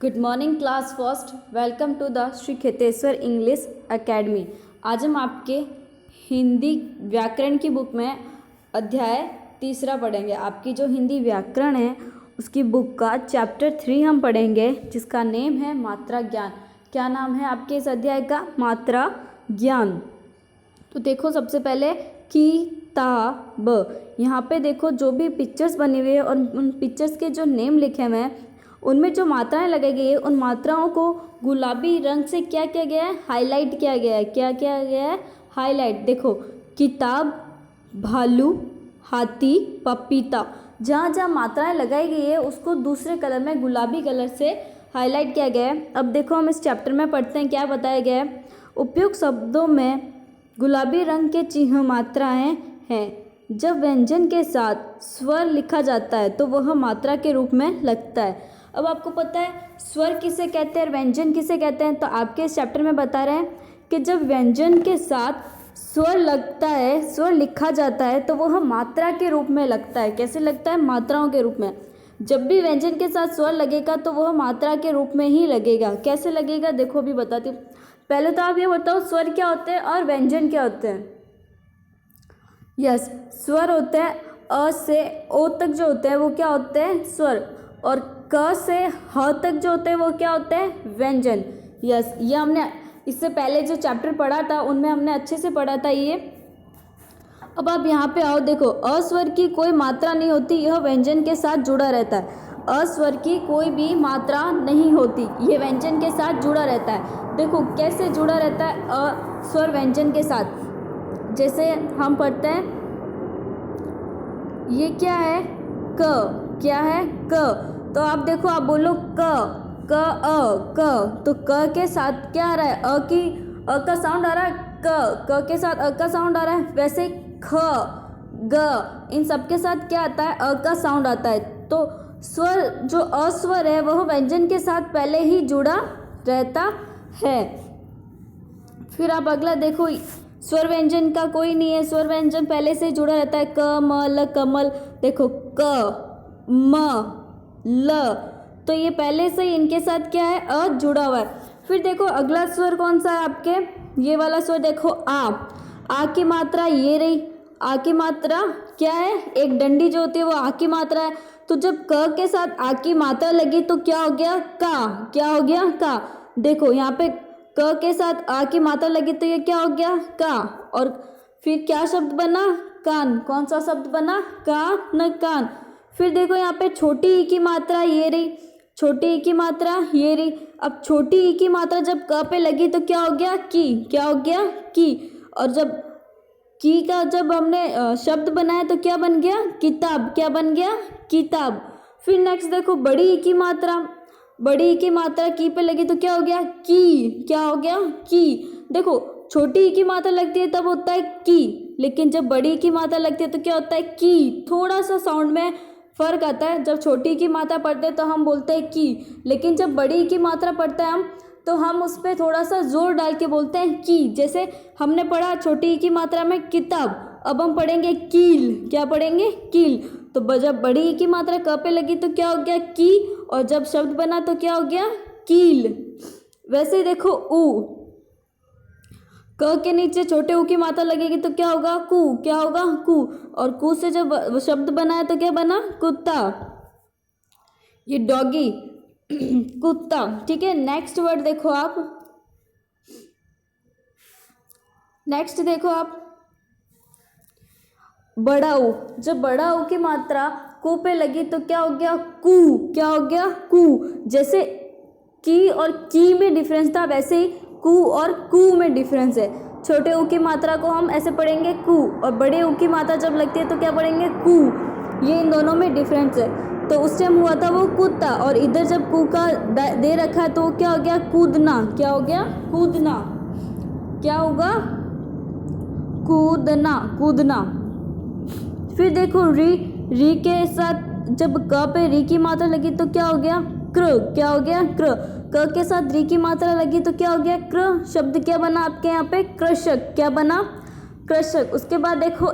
Good morning class first. Welcome to the Shri Kheteshwar English academy. आज हम आपके हिंदी व्याकरण की बुक में अध्याय 3 पढ़ेंगे। आपकी जो हिंदी व्याकरण है उसकी बुक का चैप्टर 3 हम पढ़ेंगे, जिसका नेम है मात्रा ज्ञान। क्या नाम है आपके इस अध्याय का? मात्रा ज्ञान। तो देखो, सबसे पहले किताब। यहाँ पे देखो जो भी पिक्चर्स बनी हुई है और उन पिक्चर्स के जो नेम लिखे हुए हैं उनमें जो मात्राएं लगाई गई है उन मात्राओं को गुलाबी रंग से क्या किया गया है? हाईलाइट किया गया है। क्या किया गया है? हाईलाइट। देखो, किताब, भालू, हाथी, पपीता, जहाँ जहाँ मात्राएं लगाई गई है उसको दूसरे कलर में गुलाबी कलर से हाईलाइट किया गया है। अब देखो, हम इस चैप्टर में पढ़ते हैं क्या बताया गया है। उपयुक्त शब्दों में गुलाबी रंग के चिन्ह मात्राएं हैं। जब व्यंजन के साथ स्वर लिखा जाता है तो वह मात्रा के रूप में लगता है। अब आपको पता है स्वर किसे कहते हैं और व्यंजन किसे कहते हैं, तो आपके इस चैप्टर में बता रहे हैं कि जब व्यंजन के साथ स्वर लगता है, स्वर लिखा जाता है तो वह मात्रा के रूप में लगता है। कैसे लगता है? मात्राओं के रूप में। जब भी व्यंजन के साथ स्वर लगेगा तो वह मात्रा के रूप में ही लगेगा। कैसे लगेगा? देखो अभी बताती हूँ। पहले तो आप ये बताओ स्वर क्या होते हैं और व्यंजन क्या होते हैं। यस, स्वर होते हैं अ से ओ तक जो होते हैं वो क्या होते हैं? स्वर। और क से ह तक जो होते हैं वो क्या होते हैं? व्यंजन। यस, ये हमने इससे पहले जो चैप्टर पढ़ा था उनमें हमने अच्छे से पढ़ा था ये। अब आप यहाँ पे आओ, देखो, अस्वर की कोई मात्रा नहीं होती, यह व्यंजन के साथ जुड़ा रहता है। अस्वर की कोई भी मात्रा नहीं होती, ये व्यंजन के साथ जुड़ा रहता है। देखो कैसे जुड़ा रहता है अस्वर व्यंजन के साथ। जैसे हम पढ़ते हैं, ये क्या है? क। क्या है? क। तो आप देखो, आप बोलो क क, तो क के साथ क्या आ रहा है? अ का साउंड आ रहा है। क के साथ अ का साउंड आ रहा है। वैसे ख, ग, इन सब के साथ क्या आता है? अ का साउंड आता है। तो स्वर जो अस्वर है वह व्यंजन के साथ पहले ही जुड़ा रहता है। फिर आप अगला देखो, स्वर व्यंजन का कोई नहीं है, स्वर व्यंजन पहले से जुड़ा रहता है। क, म, ल, कमल। देखो क, म, ल, तो ये पहले से इनके साथ क्या है? अ जुड़ा हुआ है। फिर देखो अगला स्वर कौन सा है आपके? ये वाला स्वर देखो, आ की मात्रा ये रही। आ की मात्रा क्या है? एक डंडी जो होती है वो आ की मात्रा है। तो जब क के साथ आ की मात्रा लगी तो क्या हो गया? का। क्या हो गया? का। देखो यहाँ पे क के साथ आ की मात्रा लगी तो ये क्या हो गया? का। और फिर क्या शब्द बना? कान। कौन सा शब्द बना? कान, कान। फिर देखो यहाँ पे छोटी ई की मात्रा ये रही, छोटी ई की मात्रा ये रही। अब छोटी ई की मात्रा जब क पे लगी तो क्या हो गया? की। क्या हो गया? की। और जब की का जब हमने शब्द बनाया तो क्या बन गया? किताब। क्या बन गया? किताब। फिर नेक्स्ट देखो, बड़ी ई की मात्रा, बड़ी ई की मात्रा की पे लगी तो क्या हो गया? की। क्या हो गया? की। देखो छोटी ई की मात्रा लगती है तब होता है की, लेकिन जब बड़ी ई की मात्रा लगती है तो क्या होता है? की। थोड़ा सा साउंड में फर्क आता है। जब छोटी की मात्रा पढ़ते हैं तो हम बोलते हैं की, लेकिन जब बड़ी की मात्रा पढ़ते हैं हम तो हम उस पर थोड़ा सा जोर डाल के बोलते हैं की। जैसे हमने पढ़ा छोटी की मात्रा में किताब, अब हम पढ़ेंगे कील। क्या पढ़ेंगे? कील। तो जब बड़ी की मात्रा क पे लगी तो क्या हो गया? की, और जब शब्द बना तो क्या हो गया? कील। वैसे ही देखो, ऊ, क के नीचे छोटे ऊ की मात्रा लगेगी तो क्या होगा? कू। क्या होगा? कू। और कू से जब शब्द बनाया तो क्या बना? कुत्ता। ये डॉगी, कुत्ता। ठीक है, नेक्स्ट वर्ड देखो आप, नेक्स्ट देखो आप, बड़ा ऊ। जब बड़ा ऊ की मात्रा कू पे लगी तो क्या हो गया? कू। क्या हो गया? कू। जैसे की और की में डिफरेंस था वैसे ही कू और कू में डिफरेंस है। छोटे ऊ की मात्रा को हम ऐसे पढ़ेंगे कू, और बड़े ऊ की मात्रा जब लगती है तो क्या पढ़ेंगे? कू। ये इन दोनों में डिफरेंस है। तो उस टाइम हुआ था वो कुत्ता, और इधर जब कू का दे रखा है तो वो क्या हो गया? कूदना। क्या हो गया? कूदना। क्या होगा? कूदना। कूदना। फिर देखो, री के साथ जब क पे री की मात्रा लगी तो क्या हो गया? क्र। क्या हो गया? क्र। क के साथ री की मात्रा लगी तो क्या हो गया? क्र। शब्द क्या बना आपके यहाँ पे? कृषक। क्या बना? कृषक। उसके बाद देखो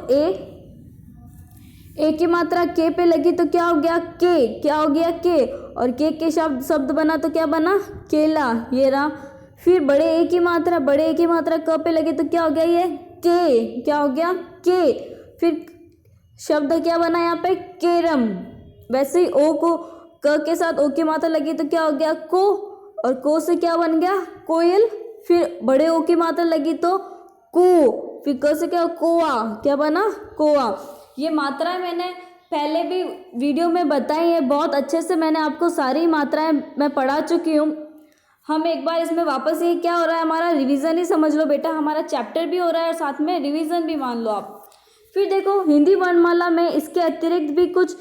ए की मात्रा के पे लगी तो क्या हो गया के, क्या हो गया के, और के शब्द बना तो क्या बना केला, ये रहा। फिर बड़े ए की मात्रा क पे लगी तो क्या हो गया ये के, क्या हो गया के। फिर शब्द क्या बना यहाँ पे केरम। वैसे ही ओ को क के साथ ओ की मात्रा लगी तो क्या हो गया को, और को से क्या बन गया कोयल। फिर बड़े ओ की मात्रा लगी तो को, फिर क से क्या कोआ, क्या बना कोआ। ये मात्राएं मैंने पहले भी वीडियो में बताई है, बहुत अच्छे से मैंने आपको सारी मात्राएं मैं पढ़ा चुकी हूँ। हम एक बार इसमें वापस, ये क्या हो रहा है हमारा रिवीजन ही समझ लो बेटा, हमारा चैप्टर भी हो रहा है और साथ में रिवीजन भी मान लो आप। फिर देखो हिंदी वर्णमाला में इसके अतिरिक्त भी कुछ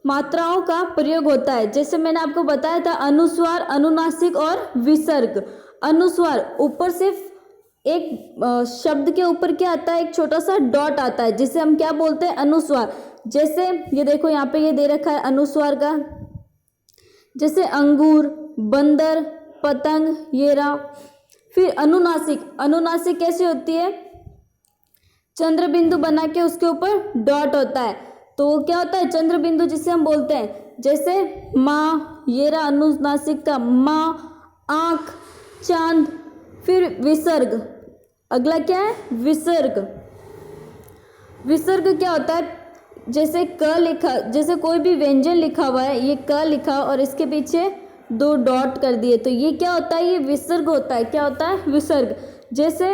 मात्राओं का प्रयोग होता है। जैसे मैंने आपको बताया था अनुस्वार, अनुनासिक और विसर्ग। अनुस्वार ऊपर सिर्फ एक शब्द के ऊपर क्या आता है, एक छोटा सा डॉट आता है, जिसे हम क्या बोलते हैं अनुस्वार। जैसे ये देखो यहाँ पे ये दे रखा है अनुस्वार का, जैसे अंगूर, बंदर, पतंग, ये रहा। फिर अनुनासिक, अनुनासिक कैसे होती है, चंद्र बिंदु बना के उसके ऊपर डॉट होता है, तो वो क्या होता है चंद्र बिंदु, जिसे हम बोलते हैं। जैसे माँ, ये रहा अनुनासिक का माँ, आँख, चांद। फिर विसर्ग, अगला क्या है विसर्ग। विसर्ग क्या होता है, जैसे क लिखा, जैसे कोई भी व्यंजन लिखा हुआ है, ये क लिखा और इसके पीछे दो डॉट कर दिए, तो ये क्या होता है, ये विसर्ग होता है। क्या होता है विसर्ग। जैसे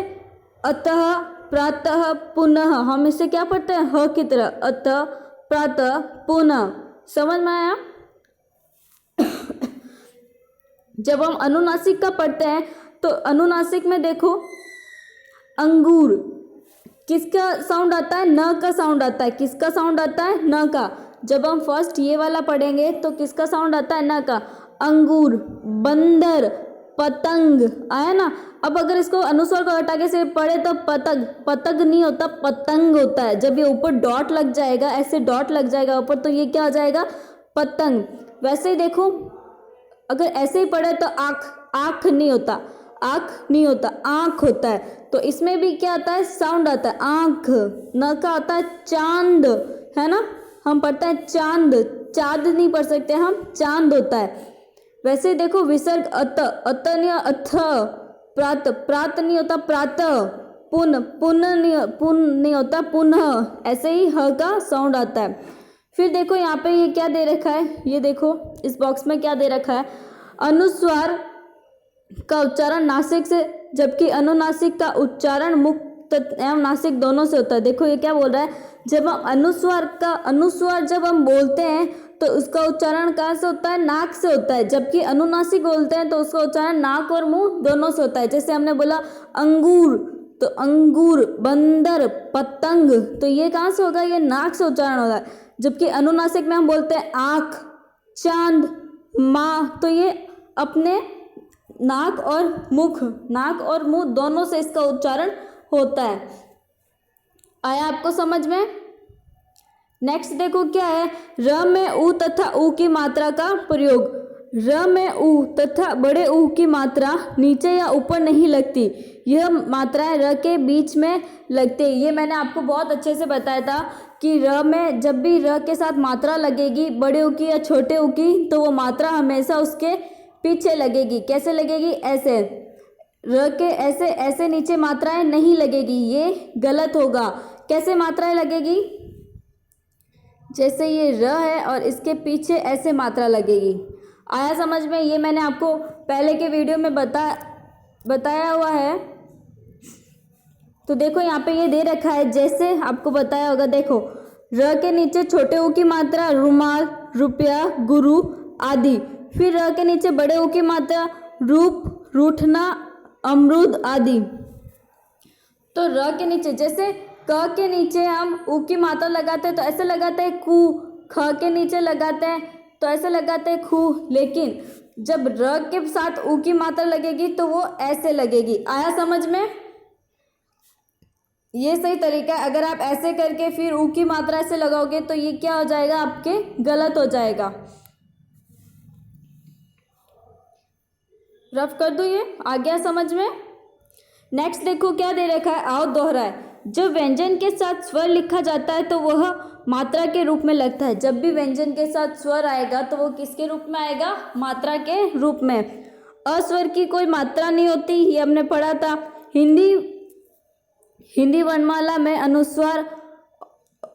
अतः, प्रातः, पुनः, हम इसे क्या पढ़ते हैं ह की तरह, अतः, प्रातः, पुनः। समझ में आया। जब हम अनुनासिक का पढ़ते हैं तो अनुनासिक में देखो अंगूर, किसका साउंड आता है, न का साउंड आता है। किसका साउंड आता है, न का। जब हम फर्स्ट ये वाला पढ़ेंगे तो किसका साउंड आता है, न का। अंगूर, बंदर, पतंग, आया ना। अब अगर इसको अनुस्वार को हटा के से पढ़े तो पतंग, पतंग नहीं होता पतंग होता है। जब ये ऊपर डॉट लग जाएगा, ऐसे डॉट लग जाएगा ऊपर, तो ये क्या हो जाएगा पतंग। वैसे ही देखो अगर ऐसे ही पढ़े तो आँख, आँख नहीं होता, आँख नहीं होता, आँख होता है। तो इसमें भी क्या आता है साउंड आता है आँख। न का आता है चांद, है ना, हम पढ़ते हैं चांद, चांद नहीं पढ़ सकते हम, चांद होता है। वैसे देखो विसर्ग अत, अत नहीं अथ, प्रात, प्रात नहीं होता प्रातः, पुन, पुन नहीं होता पुनः। ऐसे ही ह का साउंड आता है। फिर देखो यहाँ पे ये क्या दे रखा है, ये देखो इस बॉक्स में क्या दे रखा है, अनुस्वार का उच्चारण नासिक से, जबकि अनुनासिक का उच्चारण मुख एवं नासिक दोनों से होता है। देखो ये क्या बोल रहा है, जब हम अनुस्वार जब हम बोलते हैं तो उसका उच्चारण कहाँ से होता है, नाक से होता है। जबकि अनुनासिक बोलते हैं तो उसका उच्चारण नाक और मुंह दोनों से होता है। जैसे हमने बोला अंगूर, तो अंगूर, बंदर, पतंग, तो ये कहाँ से होगा, ये नाक से उच्चारण होगा। जबकि अनुनासिक में हम बोलते हैं आँख, चांद, माँ, तो ये अपने नाक और मुंह दोनों से इसका उच्चारण होता है। आया आपको समझ में। नेक्स्ट देखो क्या है, र में उ तथा उ की मात्रा का प्रयोग। र में उ तथा बड़े उ की मात्रा नीचे या ऊपर नहीं लगती, यह मात्राएं र के बीच में लगती है। ये मैंने आपको बहुत अच्छे से बताया था कि र में जब भी र के साथ मात्रा लगेगी, बड़े उ की या छोटे उ की, तो वो मात्रा हमेशा उसके पीछे लगेगी। कैसे लगेगी, ऐसे, र के ऐसे ऐसे नीचे मात्राएं नहीं लगेगी, ये गलत होगा। कैसे मात्राएं लगेगी, जैसे ये र है और इसके पीछे ऐसे मात्रा लगेगी। आया समझ में। ये मैंने आपको पहले के वीडियो में बताया हुआ है। तो देखो यहाँ पे ये दे रखा है, जैसे आपको बताया होगा। देखो र के नीचे छोटे ऊ की मात्रा रुमाल, रुपया, गुरु आदि। फिर र के नीचे बड़े ऊ की मात्रा रूप, रूठना, अमरूद आदि। तो र के नीचे, जैसे क के नीचे हम ऊ की मात्रा लगाते हैं तो ऐसे लगाते हैं कू, ख के नीचे लगाते हैं तो ऐसे लगाते हैं खू, लेकिन जब र के साथ ऊ की मात्रा लगेगी तो वो ऐसे लगेगी। आया समझ में। ये सही तरीका है। अगर आप ऐसे करके फिर ऊ की मात्रा ऐसे लगाओगे तो ये क्या हो जाएगा, आपके गलत हो जाएगा। रफ कर दो, ये आ गया समझ में। नेक्स्ट देखो क्या दे रखा है, आओ दोहराए। जब व्यंजन के साथ स्वर लिखा जाता है तो वह मात्रा के रूप में लगता है। जब भी व्यंजन के साथ स्वर आएगा तो वो किसके रूप में आएगा? मात्रा के रूप में। अस्वर की कोई मात्रा नहीं होती, ये हमने पढ़ा था। हिंदी वर्णमाला में अनुस्वार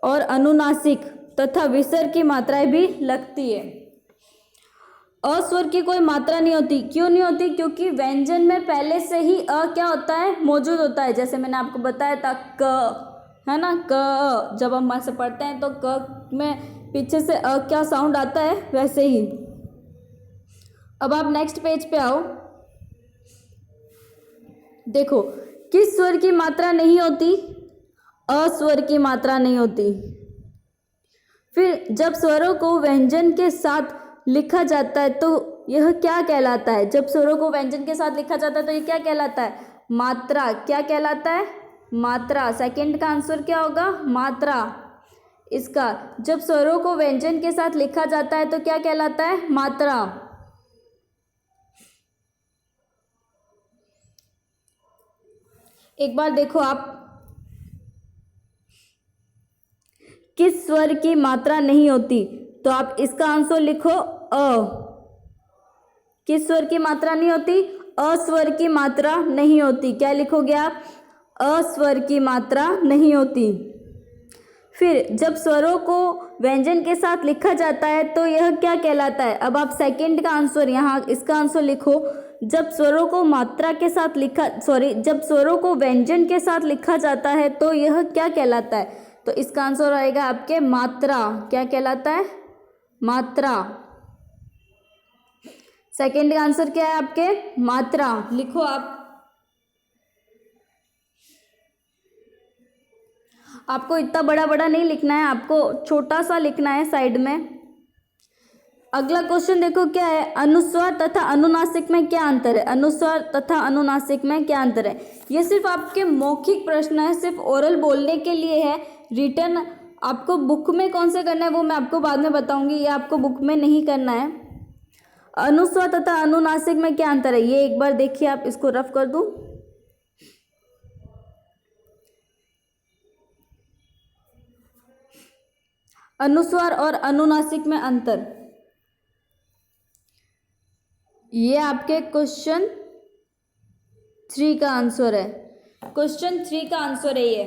और अनुनासिक तथा विसर्ग की मात्राएं भी लगती है। अस्वर की कोई मात्रा नहीं होती। क्यों नहीं होती? क्योंकि व्यंजन में पहले से ही अ क्या होता है? मौजूद होता है। जैसे मैंने आपको बताया था क, है ना, क, जब हम ऐसे पढ़ते हैं तो क में पीछे से अ क्या साउंड आता है, वैसे ही। अब आप नेक्स्ट पेज पे आओ। देखो, किस स्वर की मात्रा नहीं होती? अस्वर की मात्रा नहीं होती। फिर जब स्वरों को व्यंजन के साथ लिखा जाता है तो यह क्या कहलाता है? जब स्वरों को व्यंजन के साथ लिखा जाता है तो यह क्या कहलाता है? मात्रा। क्या कहलाता है? मात्रा। सेकंड का आंसर क्या होगा? मात्रा। इसका जब स्वरों को व्यंजन के साथ लिखा जाता है तो क्या कहलाता है? मात्रा। एक बार देखो आप, किस स्वर की मात्रा नहीं होती? तो आप इसका आंसर लिखो अ। किस स्वर की मात्रा नहीं होती? अस्वर की मात्रा नहीं होती। क्या लिखोगे आप? अस्वर की मात्रा नहीं होती। फिर जब स्वरों को व्यंजन के साथ लिखा जाता है तो यह क्या कहलाता है? अब आप सेकंड का आंसर यहाँ इसका आंसर लिखो। जब स्वरों को मात्रा के साथ जब स्वरों को व्यंजन के साथ लिखा जाता है तो यह क्या कहलाता है? तो इसका आंसर आएगा आपके मात्रा। क्या कहलाता है? मात्रा। सेकंड का आंसर क्या है आपके? मात्रा। लिखो आप। आपको इतना बड़ा बड़ा नहीं लिखना है, आपको छोटा सा लिखना है साइड में। अगला क्वेश्चन देखो क्या है? अनुस्वार तथा अनुनासिक में क्या अंतर है? अनुस्वार तथा अनुनासिक में क्या अंतर है? ये सिर्फ आपके मौखिक प्रश्न है, सिर्फ ओरल बोलने के लिए है। रिटर्न आपको बुक में कौन से करना है वो मैं आपको बाद में बताऊंगी, ये आपको बुक में नहीं करना है। अनुस्वार तथा अनुनासिक में क्या अंतर है ये एक बार देखिए आप। इसको रफ कर दूं। अनुस्वार और अनुनासिक में अंतर, ये आपके क्वेश्चन 3 का आंसर है। क्वेश्चन 3 का आंसर है ये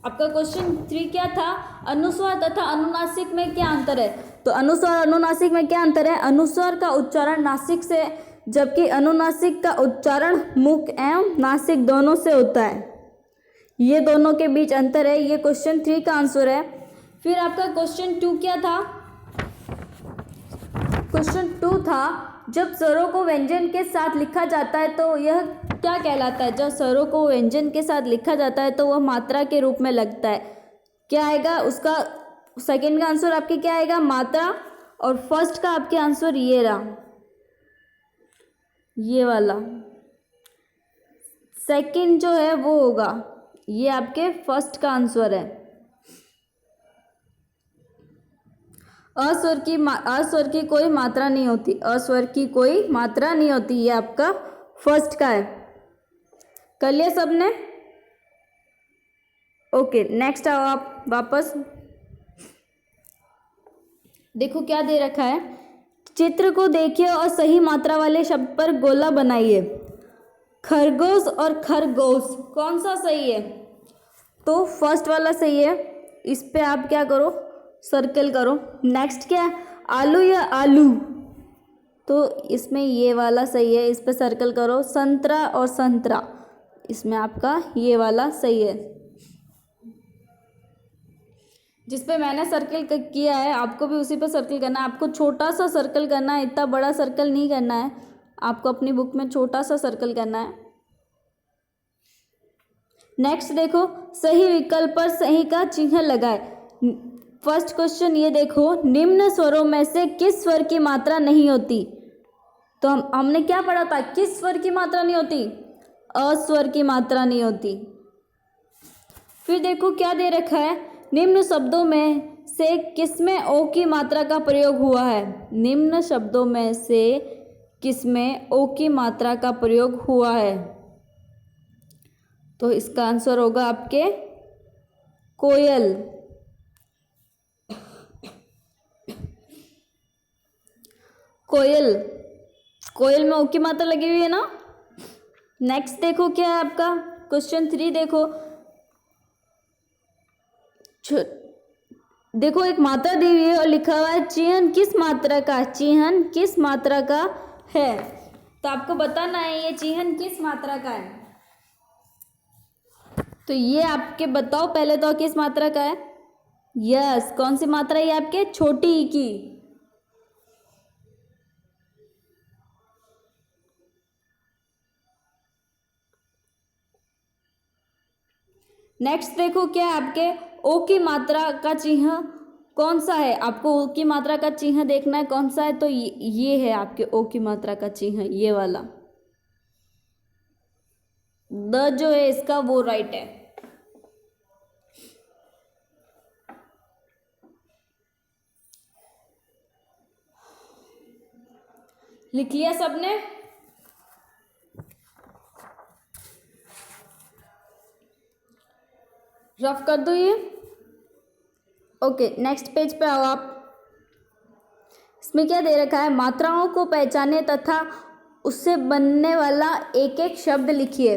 आपका। क्वेश्चन 3 क्या था? अनुस्वार तथा अनुनासिक में क्या अंतर है? तो अनुस्वार और अनुनासिक में क्या अंतर है? अनुस्वार का उच्चारण नासिक से, जबकि अनुनासिक का उच्चारण मुख एवं नासिक दोनों से होता है। ये दोनों के बीच अंतर है। ये क्वेश्चन 3 का आंसर है। फिर आपका क्वेश्चन 2 क्या था? क्वेश्चन 2 था, जब स्वरों को व्यंजन के साथ लिखा जाता है तो यह क्या कहलाता है? जब स्वरों को व्यंजन के साथ लिखा जाता है तो वह मात्रा के रूप में लगता है। क्या आएगा उसका? सेकंड का आंसर आपके क्या आएगा? मात्रा। और फर्स्ट का आपके आंसर ये रहा, ये वाला सेकंड जो है वो होगा, ये आपके फर्स्ट का आंसर है। अस्वर की कोई मात्रा नहीं होती। अस्वर की कोई मात्रा नहीं होती, ये आपका फर्स्ट का है। कर लिया सबने? ओके, नेक्स्ट आओ आप वापस। देखो क्या दे रखा है। चित्र को देखिए और सही मात्रा वाले शब्द पर गोला बनाइए। खरगोश और खरगोश कौन सा सही है? तो फर्स्ट वाला सही है। इस पे आप क्या करो? सर्कल करो। नेक्स्ट क्या है? आलू या आलू, तो इसमें ये वाला सही है, इस पे सर्कल करो। संतरा और संतरा, इसमें आपका ये वाला सही है। जिस पे मैंने सर्कल किया है आपको भी उसी पे सर्कल करना है। आपको छोटा सा सर्कल करना है, इतना बड़ा सर्कल नहीं करना है। आपको अपनी बुक में छोटा सा सर्कल करना है। नेक्स्ट देखो, सही विकल्प पर सही का चिन्ह लगाए। फर्स्ट क्वेश्चन ये देखो, निम्न स्वरों में से किस स्वर की मात्रा नहीं होती? तो हमने क्या पढ़ा था? किस स्वर की मात्रा नहीं होती? अस्वर की मात्रा नहीं होती। फिर देखो क्या दे रखा है, निम्न शब्दों में से किसमें ओ की मात्रा का प्रयोग हुआ है? निम्न शब्दों में से किसमें ओ की मात्रा का प्रयोग हुआ है? तो इसका आंसर होगा आपके कोयल, कोयल, कोयल में ओ की मात्रा लगी हुई है ना। नेक्स्ट देखो क्या है आपका क्वेश्चन 3 देखो। देखो एक मात्रा दी हुई है और लिखा हुआ है चिन्ह किस मात्रा का, चिन्ह किस मात्रा का है। तो आपको बताना है ये चिन्ह किस मात्रा का है। तो ये आपके बताओ पहले तो किस मात्रा का है। यस, कौन सी मात्रा है आपके, छोटी ई की। नेक्स्ट देखो क्या है आपके ओ की मात्रा का चिन्ह कौन सा है। आपको ओ की मात्रा का चिन्ह देखना है कौन सा है। तो ये है आपके ओ की मात्रा का चिन्ह, ये वाला द जो है इसका वो राइट है। लिख लिया सबने। रफ कर दो ये। ओके, नेक्स्ट पेज पे आओ आप। इसमें क्या दे रखा है, मात्राओं को पहचाने तथा उससे बनने वाला एक एक शब्द लिखिए।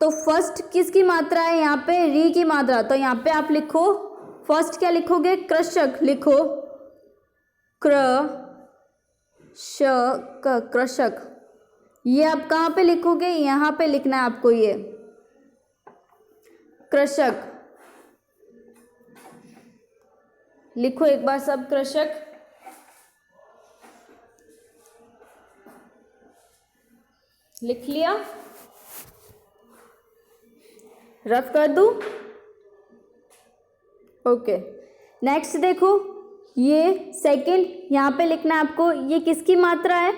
तो फर्स्ट किसकी मात्रा है यहाँ पे, री की मात्रा। तो यहाँ पे आप लिखो फर्स्ट क्या लिखोगे, कृषक लिखो, कृषक। ये आप कहाँ पे लिखोगे, यहाँ पे लिखना है आपको, ये कृषक लिखो एक बार सब, कृषक। लिख लिया, रफ कर दूं। ओके, नेक्स्ट देखो ये सेकंड, यहाँ पे लिखना है आपको, ये किसकी मात्रा है,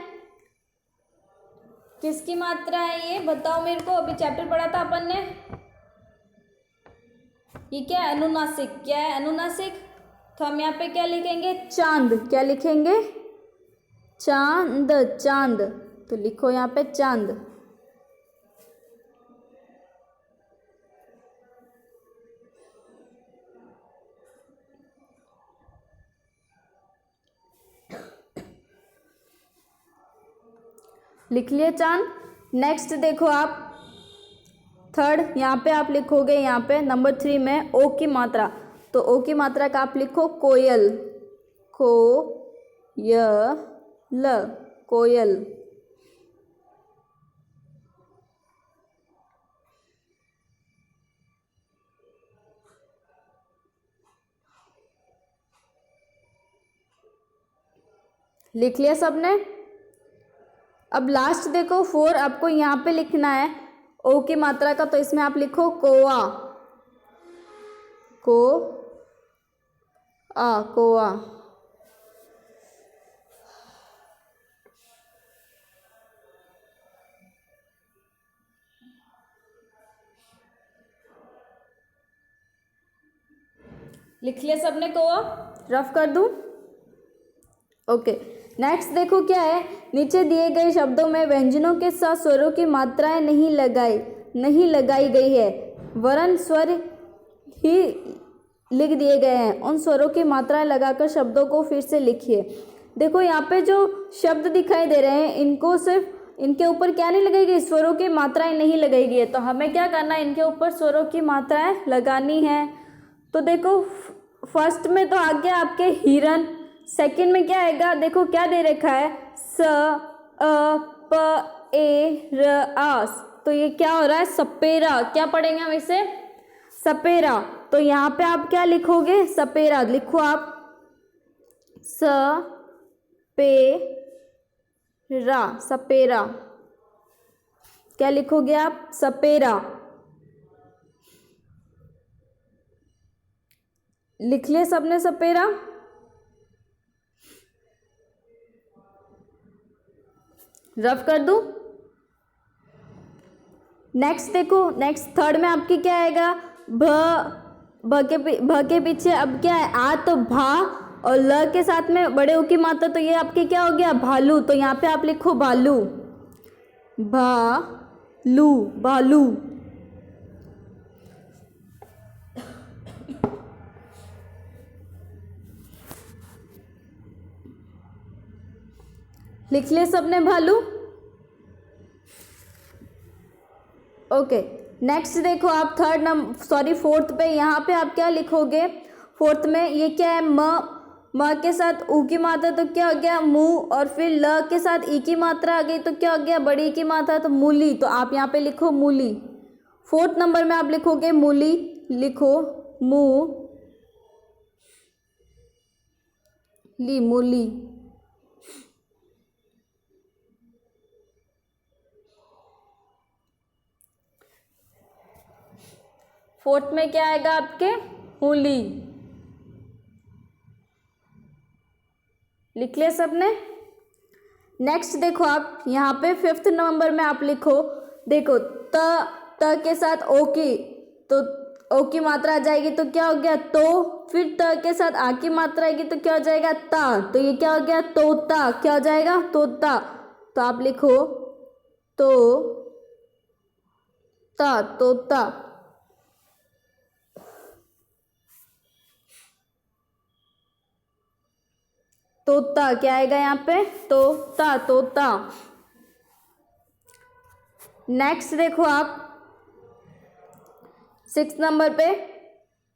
किसकी मात्रा है ये बताओ मेरे को। अभी चैप्टर पढ़ा था अपन ने, ये क्या है, अनुनासिक। क्या है, अनुनासिक। तो हम यहाँ पे क्या लिखेंगे, चांद। क्या लिखेंगे, चांद, चांद। तो लिखो यहाँ पे चांद। लिख लिए चांद। नेक्स्ट देखो आप थर्ड, यहाँ पे आप लिखोगे, यहाँ पे नंबर 3 में ओ की मात्रा। तो ओ की मात्रा का आप लिखो कोयल, कोयल। लिख लिया सबने। अब लास्ट देखो 4, आपको यहाँ पे लिखना है ओ की मात्रा का। तो इसमें आप लिखो कोआ, कोआ। लिख लिया सबने कोआ, रफ कर दूं। ओके, नेक्स्ट देखो क्या है, नीचे दिए गए शब्दों में व्यंजनों के साथ स्वरों की मात्राएं नहीं लगाई गई है, वरन स्वर ही लिख दिए गए हैं। उन स्वरों की मात्राएं लगाकर शब्दों को फिर से लिखिए। देखो यहाँ पे जो शब्द दिखाई दे रहे हैं, इनको सिर्फ इनके ऊपर क्या नहीं लगाई गई, स्वरों की मात्राएं नहीं लगाई गई है। तो हमें क्या करना है, इनके ऊपर स्वरों की मात्राएं लगानी है। तो देखो फर्स्ट में तो आ गया आपके हिरन। सेकंड में क्या आएगा, देखो क्या दे रखा है, स अ प ए र आस। तो ये क्या हो रहा है, सपेरा। क्या पढ़ेंगे हम इसे, सपेरा। तो यहाँ पे आप क्या लिखोगे, सपेरा लिखो आप, स पे रा, सपेरा। क्या लिखोगे आप, सपेरा। लिख लिया सबने सपेरा। रफ कर दूं। नेक्स्ट देखो, नेक्स्ट थर्ड में आपकी क्या आएगा, भ के पीछे अब क्या है, आ। तो भा और ल के साथ में बड़े ऊ की मात्रा। तो ये आपके क्या हो गया, भालू। तो यहाँ पे आप लिखो भालू, भालू। लिख लिया सबने भालू? ओके, नेक्स्ट देखो आप फोर्थ पे, यहाँ पे आप क्या लिखोगे? फोर्थ में ये क्या है? म के साथ ऊ की मात्रा तो क्या हो गया? मुँह, और फिर ल के साथ ई की मात्रा आ गई तो क्या हो गया? बड़ी की मात्रा, तो मूली। तो आप यहाँ पे लिखो मूली। फोर्थ नंबर में आप लिखोगे मूली, लिखो मुँह ली, मूली। फोर्थ में क्या आएगा आपके? मूली। लिख लिया सबने? नेक्स्ट देखो आप यहाँ पे फिफ्थ नंबर में आप लिखो, देखो त के साथ ओ की, तो ओ की मात्रा आ जाएगी तो क्या हो गया? तो। फिर त के साथ आ की मात्रा आएगी तो क्या हो जाएगा? ता। तो ये क्या हो गया? तोता। क्या हो जाएगा? तोता। तो आप लिखो तो ता, तोता। तोता क्या आएगा यहाँ पे? तोता, तोता। नेक्स्ट देखो आप सिक्स नंबर पे,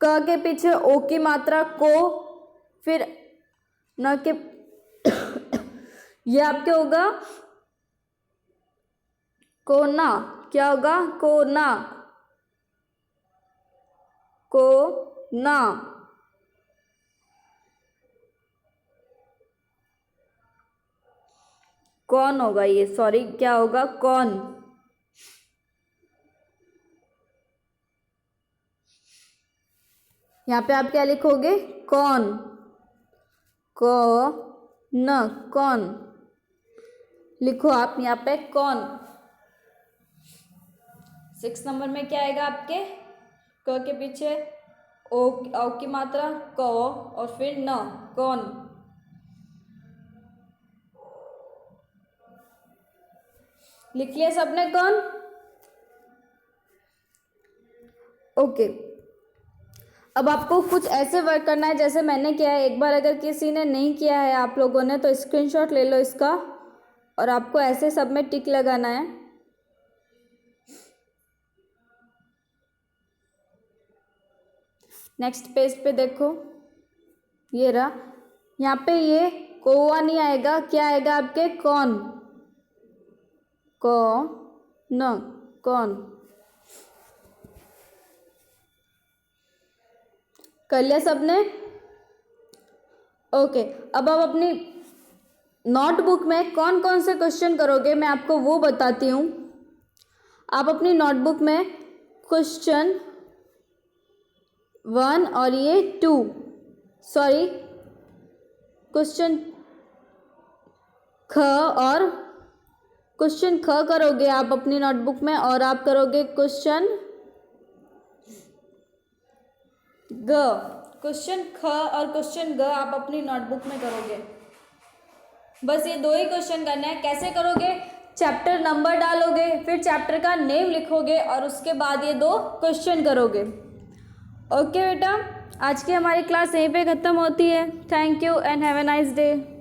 क के पीछे ओ की मात्रा को, फिर न के ये आपके होगा कोना। क्या होगा? कोना, कोना। कौन होगा ये? सॉरी, क्या होगा? कौन। यहाँ पे आप क्या लिखोगे? कौन, न, कौन। लिखो आप यहाँ पे कौन। सिक्स नंबर में क्या आएगा आपके? क के पीछे ओ की मात्रा क, और फिर न, कौन। लिख लिया सबने कौन? ओके, अब आपको कुछ ऐसे वर्क करना है जैसे मैंने किया है। एक बार अगर किसी ने नहीं किया है आप लोगों ने, तो स्क्रीनशॉट ले लो इसका, और आपको ऐसे सब में टिक लगाना है। नेक्स्ट पेज पे देखो, ये रहा। यहाँ पे ये कौवा नहीं आएगा, क्या आएगा आपके? कौन, न, कौन। कर लिया सबने? ओके, अब आप अपनी नोटबुक में कौन कौन से क्वेश्चन करोगे मैं आपको वो बताती हूँ। आप अपनी नोटबुक में क्वेश्चन 1 और ये 2, सॉरी क्वेश्चन ख और क्वेश्चन ख करोगे आप अपनी नोटबुक में, और आप करोगे क्वेश्चन ग। क्वेश्चन ख और क्वेश्चन ग आप अपनी नोटबुक में करोगे। बस ये 2 ही क्वेश्चन करना है। कैसे करोगे? चैप्टर नंबर डालोगे, फिर चैप्टर का नेम लिखोगे, और उसके बाद ये 2 क्वेश्चन करोगे। ओके बेटा, आज की हमारी क्लास यहीं पे ख़त्म होती है। Thank you and have a nice day.